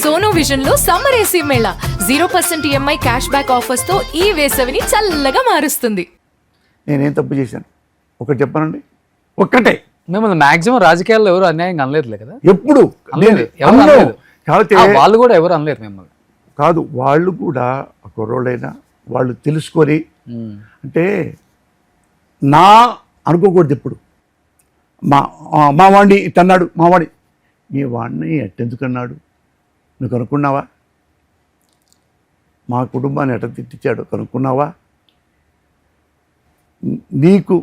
Sono vision లో summer AC Mela 0% EMI cash back offers తో ఈ వేసవిని చల్లగా మారుస్తుంది. నేనేం తప్పు చేశాను ఒకటి చెప్పానండి, ఒక్కటే. మిమ్మల్ని మాక్సిమం రాజకీయాల్లో ఎవరు అన్యాయంగా అనలేదులే కదా, ఎప్పుడు అనలేదు, ఎవరు అనలేదు. కాబట్టి వాళ్ళు కూడా ఎవరు అనలేరు మిమ్మల్ని. కాదు, వాళ్ళు కూడా కుర్రోళ్ళైనా వాళ్ళు తెలుసుకొని అంటే నా అనుకోకూడదు. ఇప్పుడు మా వాడిని ఇట్టన్నాడు, మా వాడి నీ వాడిని ఎట్టెందుకన్నాడు నువ్వు కనుక్కున్నావా? మా కుటుంబాన్ని ఎట్ట తిట్టించాడు కనుక్కున్నావా? నీకు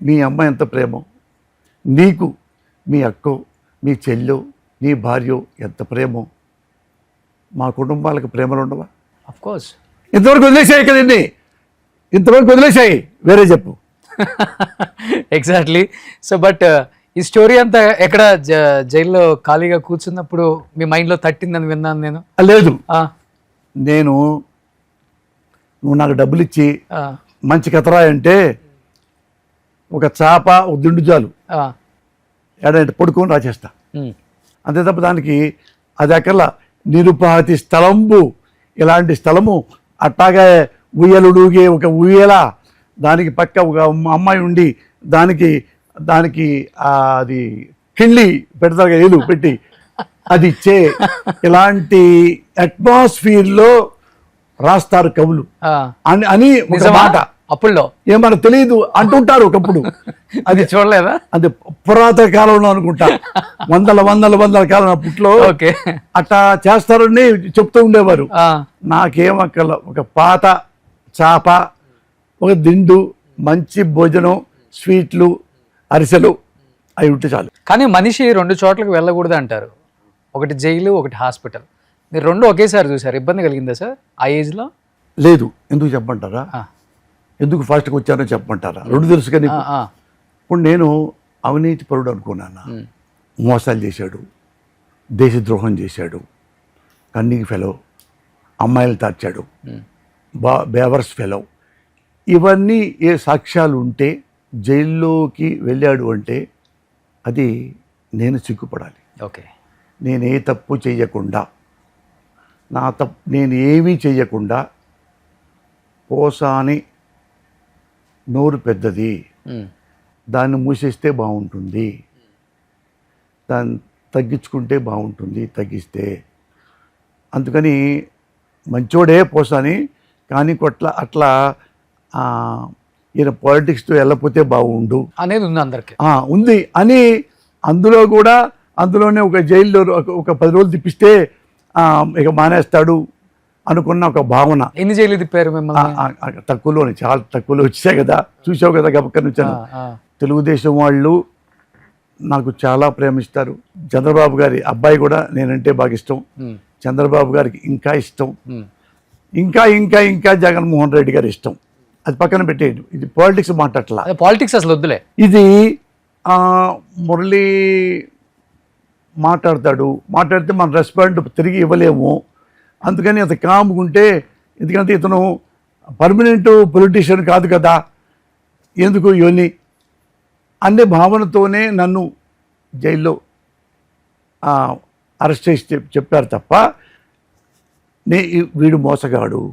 మీ అమ్మ ఎంత ప్రేమో, నీకు మీ అక్కో మీ చెల్లో నీ భార్యో ఎంత ప్రేమో, మా కుటుంబాలకు ప్రేమలు ఉండవా? Of course. ఇంతవరకు వదిలేసాయి కదండి, ఇంతవరకు వదిలేసాయి, వేరే చెప్పు. ఎగ్జాక్ట్లీ. సో బట్ ఈ స్టోరీ అంతా ఎక్కడ జైల్లో ఖాళీగా కూర్చున్నప్పుడు మీ మైండ్లో తట్టిందని విన్నాను నేను. లేదు, నేను నువ్వు నాకు డబ్బులు ఇచ్చి మంచి కథరా అంటే ఒక చాప ఒక దిండు జాలు ఏడంటే పడుకొని రాసేస్తా, అంతే తప్ప దానికి అది అక్కర్లా. నిరుపాతి స్థలంబు ఇలాంటి స్థలము, అట్టాగా ఉయ్యలుడుగే ఒక ఉయ్యల, దానికి పక్క ఒక అమ్మాయి ఉండి దానికి అది కిళ్ళి పెడతారు కదా, ఏలు పెట్టి అది ఇచ్చే ఇలాంటి అట్మాస్ఫియర్లో రాస్తారు కవులు అని ఒక మాట. అప్పుల్లో ఏమన్నా తెలియదు అంటుంటారు ఒకప్పుడు. అది చూడలేదా? అది పురాతన కాలంలో అనుకుంటా, వందల కాలం అప్పట్లో అట్లా చేస్తారని చెప్తూ ఉండేవారు. నాకేమక్కల ఒక పాత చాప, ఒక దిండు, మంచి భోజనం, స్వీట్లు, అరిసెలు అవి ఉంటే చాలు. కానీ మనిషి 2 చోట్లకు వెళ్ళకూడదు అంటారు, ఒకటి జైలు ఒకటి హాస్పిటల్. మీరు 2 ఒకేసారి చూసారు, ఇబ్బంది కలిగిందా సార్ ఆ ఏజ్లో? లేదు, ఎందుకు చెప్పమంటారా? ఎందుకు ఫాస్ట్గా వచ్చానో చెప్పమంటారా? 2 తెలుసు కానీ ఇప్పుడు నేను అవినీతి పరుడు అనుకున్నాను. మోసాలు చేశాడు, దేశద్రోహం చేశాడు, కన్నింగ్ ఫెలో, అమ్మాయిలు తార్చాడు, బేవర్స్ ఫెలో, ఇవన్నీ ఏ సాక్ష్యాలు ఉంటే జైల్లోకి వెళ్ళాడు అంటే అది నేను సిగ్గుపడాలి. ఓకే, నేను ఏ తప్పు చేయకుండా, నేను ఏమీ చేయకుండా పోసాని నోరు పెద్దది, దాన్ని మూసేస్తే బాగుంటుంది, దాన్ని తగ్గించుకుంటే బాగుంటుంది, తగ్గిస్తే. అందుకని మంచోడే పోసాని, కానీ అట్లా ఈయన పాలిటిక్స్తో వెళ్ళకపోతే బాగుండు అనేది ఉంది అందరికి, ఉంది అని అందులోనే ఒక జైల్లో ఒక 10 రోజులు తిప్పిస్తే ఇక మానేస్తాడు అనుకున్న ఒక భావన. ఎన్ని జైలు తిప్పారు మిమ్మల్ని? తక్కువలోనే, చాలా తక్కువలో వచ్చాయి కదా, చూసావు కదా గబక్కడి నుంచి. తెలుగుదేశం వాళ్ళు నాకు చాలా ప్రేమిస్తారు. చంద్రబాబు గారి అబ్బాయి కూడా నేనంటే బాగా ఇష్టం, చంద్రబాబు గారికి ఇంకా ఇష్టం, ఇంకా ఇంకా ఇంకా జగన్మోహన్ రెడ్డి గారి ఇష్టం. అది పక్కన పెట్టేయండి, ఇది పాలిటిక్స్ మాట్లాడట్లా. పాలిటిక్స్ అసలు వద్దులే. ఇది మురళి మాట్లాడితే మన రెస్పాండ్ తిరిగి ఇవ్వలేము. అందుకని అతను కాముకుంటే, ఎందుకంటే ఇతను పర్మనెంట్ పొలిటీషియన్ కాదు కదా, ఎందుకు ఇవన్నీ అనే భావనతోనే నన్ను జైల్లో అరెస్ట్ చేసి చెప్పారు తప్ప వీడు మోసగాడు,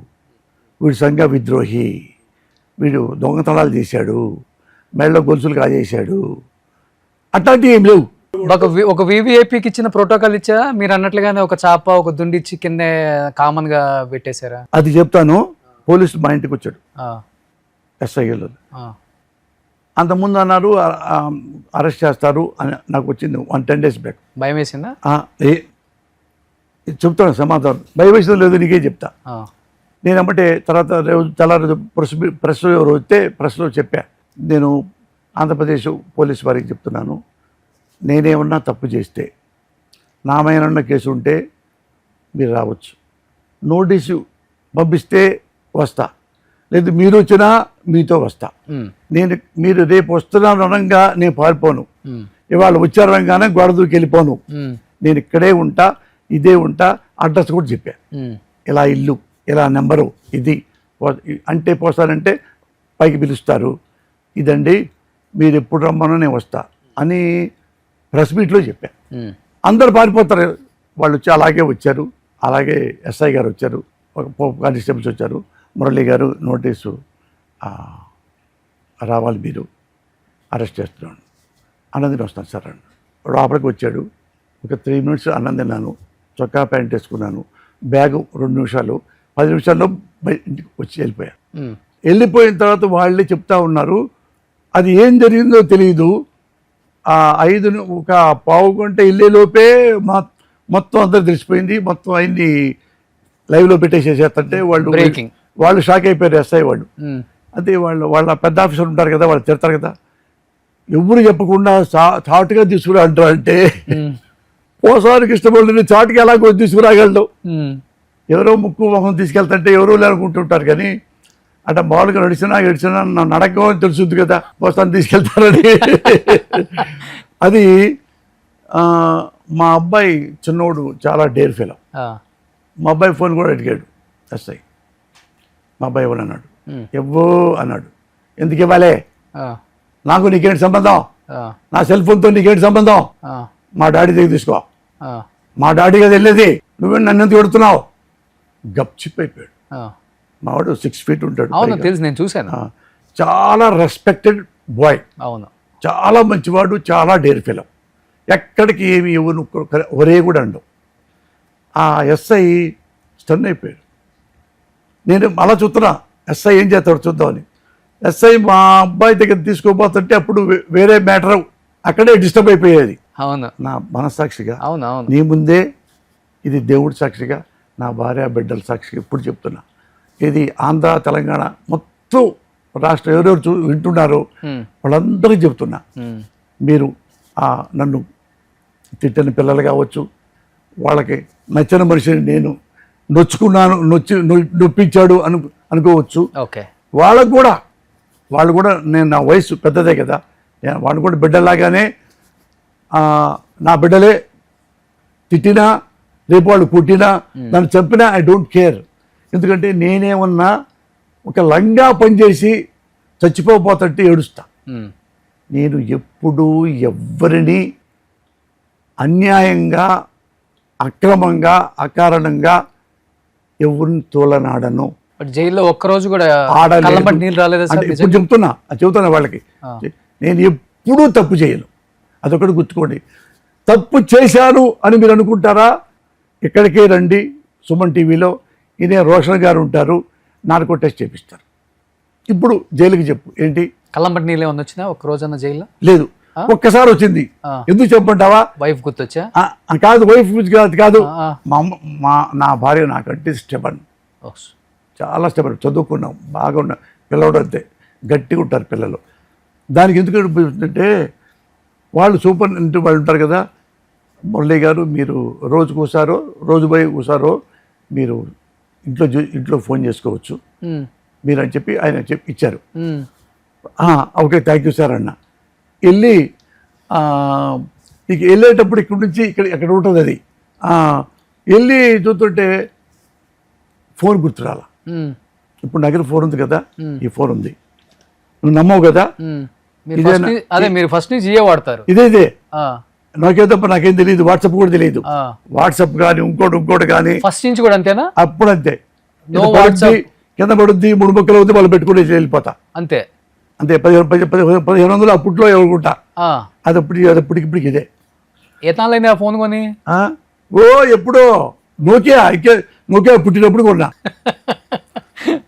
వీడు సంఘ విద్రోహి, వీడు దొంగతనాలు చేశాడు, మెళ్ళ గొలుసులు కాజేశాడు, అట్లాంటివి ఏం లేవు. ఒక వివిఐపికి ఇచ్చిన ప్రోటోకాల్ ఇచ్చా మీరు అన్నట్లుగానే ఒక చాప ఒక దుండి ఇచ్చి కింద కామన్ గా పెట్టేశారా? అది చెప్తాను. పోలీసులు మా ఇంటికి వచ్చాడు, ఎస్ఐలు. అంతకుముందు అన్నారు అరెస్ట్ చేస్తారు అని, నాకు వచ్చింది 10 days బ్యాక్. భయం వేసిందా? చెప్తాను సమాధానం. భయం వేసిందో లేదో నీకే చెప్తా. నేను ఏమంటే తర్వాత తెల్లారి ప్రెస్ ఎవరు వస్తే ప్రెస్లో చెప్పా, నేను ఆంధ్రప్రదేశ్ పోలీస్ వారికి చెప్తున్నాను, నేనేమన్నా తప్పు చేస్తే నా మీద కేసు ఉంటే మీరు రావచ్చు, నోటీసు పంపిస్తే వస్తా, లేదు మీరు వచ్చినా మీతో వస్తా. మీరు రేపు వస్తున్నాను అనగా నేను పారిపోను, ఇవాళ వచ్చారనగానే గోడ దూకి వెళ్ళిపోను, నేను ఇక్కడే ఉంటా, ఇదే ఉంటా. అడ్రస్ కూడా చెప్పా, ఇలా ఇల్లు, ఇలా నెంబరు, ఇది అంటే పోస్తానంటే పైకి పిలుస్తారు, ఇదండి మీరు ఎప్పుడు రమ్మనో నేను వస్తా అని ప్రెస్ మీట్లో చెప్పా. అందరు పారిపోతారు, వాళ్ళు వచ్చి వచ్చారు, అలాగే ఎస్ఐ గారు వచ్చారు, ఒక కానిస్టేబుల్స్ వచ్చారు, మురళి గారు నోటీసు రావాలి, మీరు అరెస్ట్ చేస్తున్నాను. అన్నం తిని వస్తాను సార్ అన్న. లోపలికి వచ్చాడు. ఒక 3 minutes అన్నం తిన్నాను, చొక్కా ప్యాంట్ వేసుకున్నాను, బ్యాగు 2 నిమిషాలు, 10 నిమిషాల్లో ఇంటికి వచ్చి వెళ్ళిపోయాను. వెళ్ళిపోయిన తర్వాత వాళ్ళే చెప్తా ఉన్నారు, అది ఏం జరిగిందో తెలియదు, ఆ 1 పావు గంట వెళ్ళేలోపే మొత్తం అందరు తెలిసిపోయింది, మొత్తం ఆయన్ని లైవ్లో పెట్టేసేసేస్తుంటే వాళ్ళు షాక్ అయిపోయారు, ఎస్ఐ వాళ్ళు. అదే వాళ్ళ పెద్ద ఆఫీసర్ ఉంటారు కదా, వాళ్ళు తిడతారు కదా, ఎవరు చెప్పకుండా చాటుగా తీసుకురా అంటారు. అంటే పోసానికి ఇష్టపడుతుంది, చాటుకి ఎలాగో తీసుకురాగలడు. ఎవరో ముక్కు మొహం తీసుకెళ్తుంటే ఎవరో లేనుకుంటుంటారు, కానీ అట్లా మామూలుగా నడిచినా నడక తెలుసుద్ది కదా, పోసాన్ని తీసుకెళ్తారని. అది మా అబ్బాయి చిన్నోడు చాలా డేర్ ఫెలో. మా అబ్బాయి ఫోన్ కూడా అడిగాడు ఎస్ఐ. మా అబ్బాయి ఎవరు అన్నాడు, ఎవ్వో అన్నాడు. ఎందుకు ఇవ్వాలే, నాకు నీకేంటి సంబంధం, నా సెల్ ఫోన్తో నీకేంటి సంబంధం, మా డాడీ దగ్గర తీసుకో, మా డాడీ కదా వెళ్ళేది, నువ్వే నన్ను ఎందుకు పెడుతున్నావు. గప్చిప్ అయిపోయాడు. మావాడు 6 feet ఉంటాడు. అవును, తెలుసు, నేను చూశాను. చాలా రెస్పెక్టెడ్ బాయ్, అవును, చాలా మంచివాడు, చాలా డేర్ ఫెలో. ఎక్కడికి ఏమి ఎవరు ఒరే కూడా అండవు. ఆ ఎస్ఐ స్టన్ అయిపోయాడు. నేను అలా చూస్తున్నా, ఎస్ఐ ఏం చేస్తాడు చూద్దామని. ఎస్ఐ మా అబ్బాయి దగ్గర తీసుకోబోతుంటే అప్పుడు వేరే మ్యాటర్ అక్కడే డిస్టర్బ్ అయిపోయేది. అవును, నా మనస్సాక్షిగా, అవును, అవును, నీ ముందే ఇది దేవుడి సాక్షిగా, నా భార్య బిడ్డల సాక్షిగా ఇప్పుడు చెప్తున్నా, ఇది ఆంధ్ర తెలంగాణ మొత్తం రాష్ట్రం ఎవరెవరు వింటున్నారో వాళ్ళందరికీ చెప్తున్నా, మీరు నన్ను తిట్టిన పిల్లలు కావచ్చు, వాళ్ళకి నచ్చిన మనిషిని నేను నొచ్చుకున్నాను, నొప్పించాడు అనుకోవచ్చు. వాళ్ళు కూడా నేను, నా వయసు పెద్దదే కదా, వాళ్ళు కూడా బిడ్డలాగానే నా బిడ్డలే, తిట్టినా రేపు వాళ్ళు పుట్టినా నన్ను చంపినా ఐ డోంట్ కేర్. ఎందుకంటే నేనేమన్నా ఒక లంగా పనిచేసి చచ్చిపోతుంటే ఏడుస్తా. నేను ఎప్పుడూ ఎవ్వరిని అన్యాయంగా, అక్రమంగా, అకారణంగా ఎవరిని తోలనాడను. జైల్లో ఒక్కరోజు కూడా నీళ్ళు రాలేదు. ఇప్పుడు చెప్తున్నా వాళ్ళకి, నేను ఎప్పుడూ తప్పు చేయను, అదొకటి గుర్తుకోండి. తప్పు చేశాను అని మీరు అనుకుంటారా, ఇక్కడికే రండి, సుమన్ టీవీలో ఇదే రోషన్ గారు ఉంటారు, నార్కో టెస్ట్ చేపిస్తారు. ఇప్పుడు జైలుకి చెప్పు, ఏంటి కళ్ళంబట్టి నీళ్ళు ఏమన్నా వచ్చినా ఒక్క రోజన్నా జైల్లో? లేదు, ఒక్కసారి వచ్చింది. ఎందుకు చెప్పంటావా? వైఫ్ గుర్తొచ్చా? కాదు, వైఫ్ కాదు, నా భార్య నాకంటే స్టెబన్, చాలా స్టెబన్. చదువుకున్నాం, బాగా ఉన్నాం, పిల్లలు అంతే గట్టిగా ఉంటారు పిల్లలు. దానికి ఎందుకు అంటే వాళ్ళు సూపర్ వాళ్ళు ఉంటారు కదా, మురళి గారు మీరు రోజు కూసారో మీరు ఇంట్లో ఫోన్ చేసుకోవచ్చు మీరు అని చెప్పి ఆయన ఇచ్చారు. ఓకే, థ్యాంక్ యూ సార్ అన్న. వెళ్ళి ఇక వెళ్ళేటప్పుడు ఇక్కడ నుంచి ఎక్కడ ఉంటుంది అది, వెళ్ళి చూస్తుంటే ఫోన్ గుర్తురాల. ఇప్పుడు నా దగ్గర ఫోన్ ఉంది కదా, ఈ ఫోన్ ఉంది, నువ్వు నమ్మవు కదా, మీరు ఫస్ట్ నుంచి ఇదే వాడతారు. ఇదే నాకే తప్ప నాకేం తెలియదు, వాట్సాప్ కూడా తెలియదు. వాట్సాప్ కానీ ఇంకోటి కానీ ఫస్ట్ నుంచి కూడా అంతేనా? అప్పుడు అంతే, కింద పడుద్ది, 3 ముక్కలు అవుతుంది, వాళ్ళు పెట్టుకుని వెళ్ళిపోతా అంతే. 1500 అప్పట్లో ఎవరుకుంటా, అది అప్పటికి ఇదే. ఏతాలైంది ఆ ఫోన్ కొని? ఎప్పుడో నోకియా పుట్టినప్పుడు కొన్నా.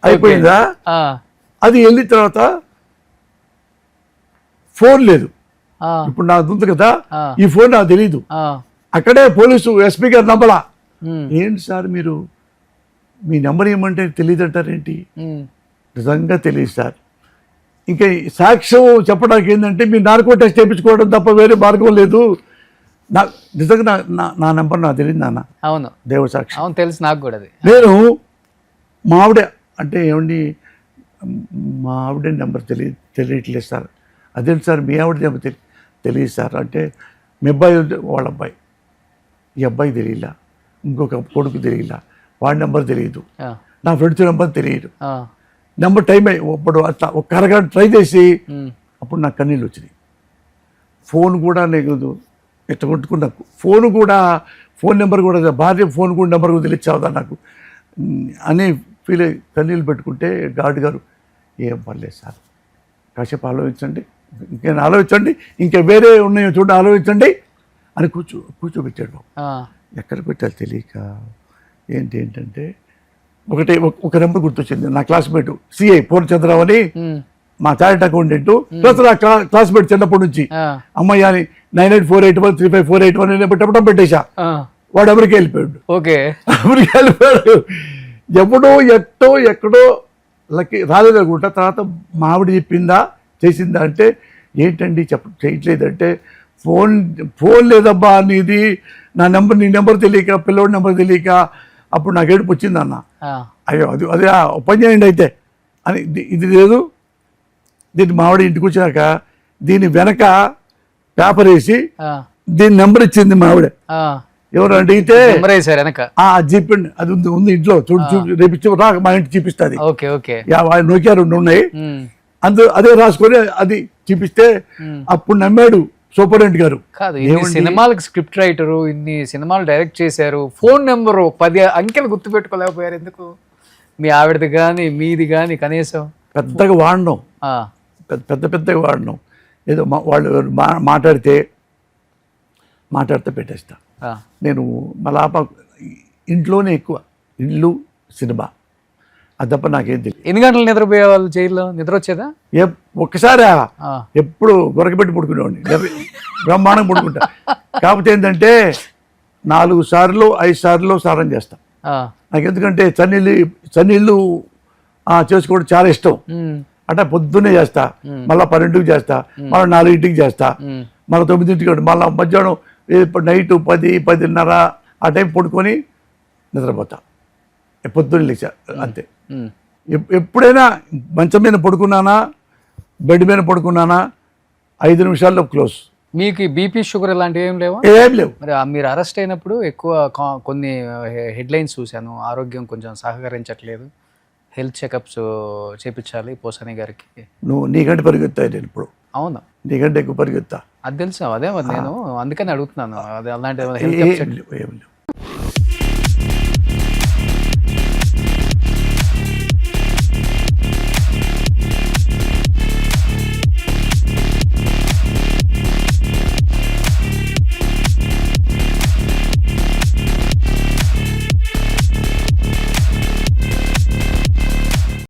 అయిపోయిందా? అది వెళ్ళిన తర్వాత ఫోన్ లేదు. ఇప్పుడు నాకు ఉంది కదా ఈ ఫోన్, నాకు తెలీదు. అక్కడే పోలీసు ఎస్పీ గారు నంబలా, ఏంటి సార్ మీరు మీ నెంబర్ ఏమంటే తెలియదు అంటారేంటి? నిజంగా తెలియదు సార్. ఇంకా సాక్ష్యం చెప్పడానికి ఏంటంటే మీరు నార్కో టెస్ట్ చేయించుకోవడం తప్ప వేరే మార్గం లేదు. నిజంగా నా నెంబర్ నాకు తెలియదు నాన్న. అవును, దేవుడు సాక్షి. అవును, తెలుసు నాకు కూడా. అది నేను మా ఆవిడ అంటే ఏమండి, మా ఆవిడ నెంబర్ తెలియట్లేదు సార్. అదేంటి సార్ మీ ఆవిడ నెంబర్ తెలియదు సార్ అంటే, మీ అబ్బాయి వాళ్ళ అబ్బాయి, ఈ అబ్బాయి తెలియలా, ఇంకొక కొడుకు తెలియలా, వాడి నెంబర్ తెలియదు, నా ఫ్రెండ్స్ నెంబర్ తెలియదు. నెంబర్ టైం అయ్యి అప్పుడు అట్లా ఒక అరగంట ట్రై చేసి అప్పుడు నాకు కన్నీళ్ళు వచ్చినాయి. ఫోన్ కూడా నేను ఎట్లా కొట్టుకున్నా, ఫోన్ నెంబర్ కూడా భార్య ఫోన్ కూడా నెంబర్ కూడా తెలియచ్చావుదా నాకు అని ఫీల్ అయ్యి కన్నీళ్ళు పెట్టుకుంటే గార్డ్ గారు ఏం పర్లేదు సార్ కాసేపు ఆలోచించండి, ఇంకేం ఆలోచించండి, ఇంకా వేరే ఉన్నాయో చూడండి ఆలోచించండి అని కూర్చోబెట్టాడు బాబు. ఎక్కడ పెట్టాలి తెలియక ఏంటంటే ఒక నెంబర్ గుర్తొచ్చింది. నా క్లాస్మేట్ సిఐ పూర్ణచంద్రరావు అని మా చార్ట్ అకౌంటెంట్ ప్లస్ నా క్లాస్మేట్ చిన్నప్పటి నుంచి అమ్మాయి అని 9848135481 అని పెట్టడం పెట్టేశా. వాడు అమెరికా వెళ్ళిపోయాడు. ఓకే, అమెరికా వెళ్ళిపోయాడు. ఎక్కడో లక్కీ రాలేదు అనుకుంటా. తర్వాత మావిడ చెప్పిందా చేసిందా అంటే ఏంటండి చేయట్లేదంటే ఫోన్ లేదబ్బా నీది, నీ నెంబర్ తెలియక పిల్లోడి నెంబర్ తెలియక అప్పుడు నాకు ఏడుపు వచ్చింది అన్న. అయ్యో అదే పని చేయండి అయితే అని. ఇది లేదు, దీన్ని మావిడ ఇంటికి వచ్చినాక దీని వెనక పేపర్ వేసి దీని నెంబర్ ఇచ్చింది మావిడ. ఎవరు అడిగితే చెప్పిండి అది ఉంది ఇంట్లో చూడు రేపు రా మా ఇంటికి చూపిస్తుంది. నోకియా 2 ఉన్నాయి, అదే రాసుకొని అది చూపిస్తే అప్పుడు నమ్మాడు సూపరింటెండెంట్ గారు. కాదు, సినిమాలకు స్క్రిప్ట్ రైటరు, ఇన్ని సినిమాలు డైరెక్ట్ చేశారు, ఫోన్ నెంబరు 10 అంకెలు గుర్తు పెట్టుకోలేకపోయారు ఎందుకు? మీ ఆవిడది కానీ మీది కానీ కనీసం పెద్దగా వాడినాం, పెద్దగా వాడినాం. ఏదో వాళ్ళు మాట్లాడితే పెట్టేస్తా. నేను మళ్ళా ఇంట్లోనే ఎక్కువ, ఇల్లు సినిమా, అది తప్ప నాకేం తెలియదు. ఎన్ని గంటలు నిద్రపోయే వాళ్ళు జైల్లో? నిద్ర వచ్చేదా? ఒక్కసారి ఎప్పుడు గొరకబెట్టి పడుకునేవాడిని, బ్రహ్మాండంగా పడుకుంటా. కాకపోతే ఏంటంటే 4 సార్లు 5 సార్లు స్నానం చేస్తా. నాకు ఎందుకంటే చన్నీళ్ళు చేసుకోవడం చాలా ఇష్టం. అంటే పొద్దున్నే చేస్తా, మళ్ళీ 12కి చేస్తా, మళ్ళీ 4ంటికి చేస్తా, మళ్ళీ 9ంటికి, మళ్ళీ మధ్యాహ్నం నైట్ 10-10:30 ఆ టైం పడుకొని నిద్రపోతా. పొద్దున్న లేచా అంతే. ఎప్పుడైనా మంచం మీద పడుకున్నానా, బెడ్ మీద పడుకున్నానా 5 నిమిషాల్లో క్లోజ్. మీకు బీపీ షుగర్ ఇలాంటివి ఏం లేవు? ఏం లేవు. మరి మీరు అరెస్ట్ అయినప్పుడు ఎక్కువ కొన్ని హెడ్లైన్స్ చూశాను, ఆరోగ్యం కొంచెం సహకరించట్లేదు, హెల్త్ చెకప్స్ చేపించాలి పోసాని గారికి. నువ్వు నీకంటే పరిగెత్తాయి నేను ఇప్పుడు. అవును, నీకంటే ఎక్కువ పరిగెత్తా. అది తెలుసా? అదే మరి నేను అందుకని అడుగుతున్నాను. అది అలాంటి ఏం లేవు.